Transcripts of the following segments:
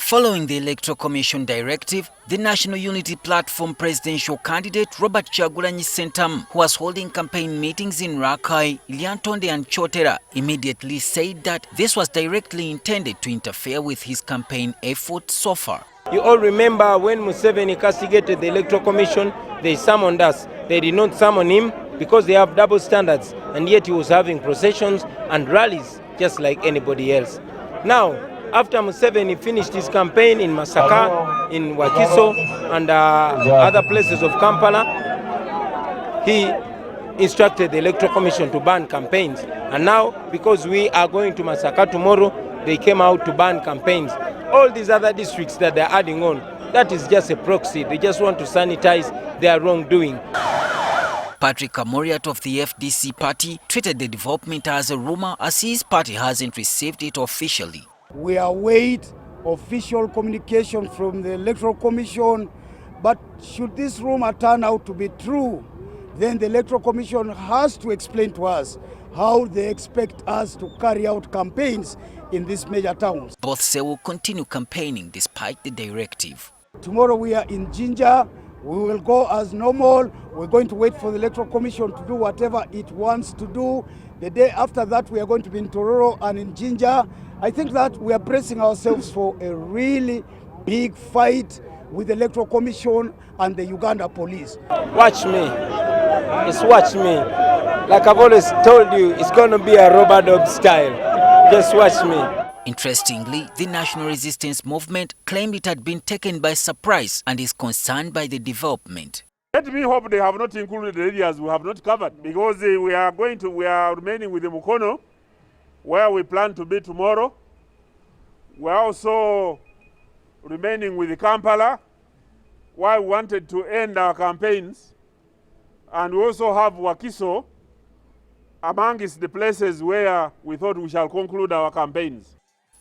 Following the Electoral Commission directive, the National Unity Platform presidential candidate Robert KYAGULANYI Sentamu, who was holding campaign meetings in Rakai, Lyantonde and Chotera, immediately said that this was directly intended to interfere with his campaign efforts so far. You all remember when Museveni castigated the Electoral Commission, they summoned us. They did not summon him because they have double standards, and yet he was having processions and rallies just like anybody else. Now, after Museveni finished his campaign in Masaka, in Wakiso, and other places of Kampala, he instructed the Electoral Commission to ban campaigns. And now, because we are going to Masaka tomorrow, they came out to ban campaigns. All these other districts that they're adding on, that is just a proxy. They just want to sanitize their wrongdoing. Patrick AMURIAT of the FDC party treated the development as a rumor, as his party hasn't received it officially. We await official communication from the Electoral Commission, but should this rumor turn out to be true, then the Electoral Commission has to explain to us how they expect us to carry out campaigns in these major towns. Both say will continue campaigning despite the directive. Tomorrow we are in Jinja. We will go as normal. We're going to wait for the Electoral Commission to do whatever it wants to do. The day after that, we are going to be in Tororo and in Jinja. I think that we are bracing ourselves for a really big fight with the Electoral Commission and the Uganda police. Watch me. Just watch me. Like I've always told you, it's going to be a rubber dog style. Just watch me. Interestingly, the National Resistance Movement claimed it had been taken by surprise and is concerned by the development. Let me hope they have not included the areas we have not covered, because we are remaining with the Mukono, where we plan to be tomorrow. We are also remaining with the Kampala, where we wanted to end our campaigns. And we also have Wakiso amongst the places where we thought we shall conclude our campaigns.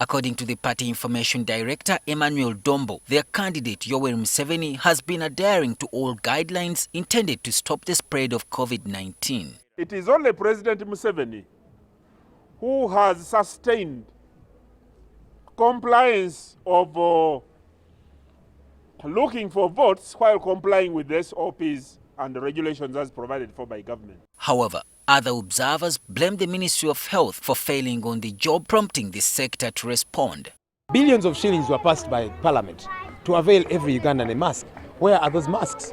According to the party information director, EMMANUEL Dombo, their candidate Yoweri Museveni has been adhering to all guidelines intended to stop the spread of COVID-19. It is only President Museveni who has sustained compliance of looking for votes while complying with the SOPs and the regulations as provided for by government. However, other observers blame the Ministry of Health for failing on the job, prompting the sector to respond. Billions of shillings were passed by Parliament to avail every Ugandan a mask. Where are those masks?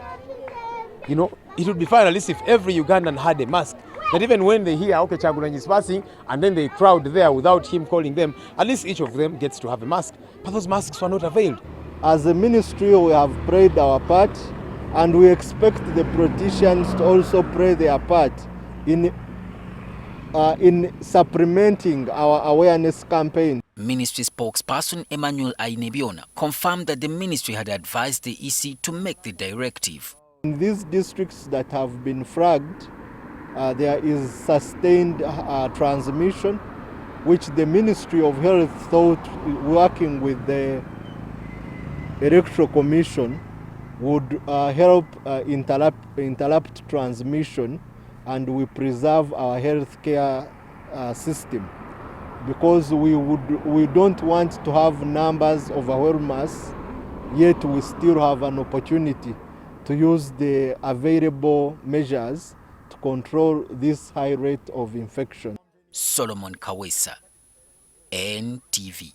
You know, it would be fine at least if every Ugandan had a mask. That even when they hear, okay, KYAGULANYI is passing, and then they crowd there without him calling them, at least each of them gets to have a mask. But those masks were not availed. As a ministry, we have played our part, and we expect the politicians to also play their part in supplementing our awareness campaign. Ministry spokesperson AINEBYOONA confirmed that the ministry had advised the EC to make the directive. In these districts that have been flagged, there is sustained transmission, which the Ministry of Health thought, working with the Electoral Commission, would help interrupt transmission, and we preserve our healthcare system, because we don't want to have numbers overwhelm us, yet we still have an opportunity to use the available measures to control this high rate of infection. Solomon Kawesa, NTV.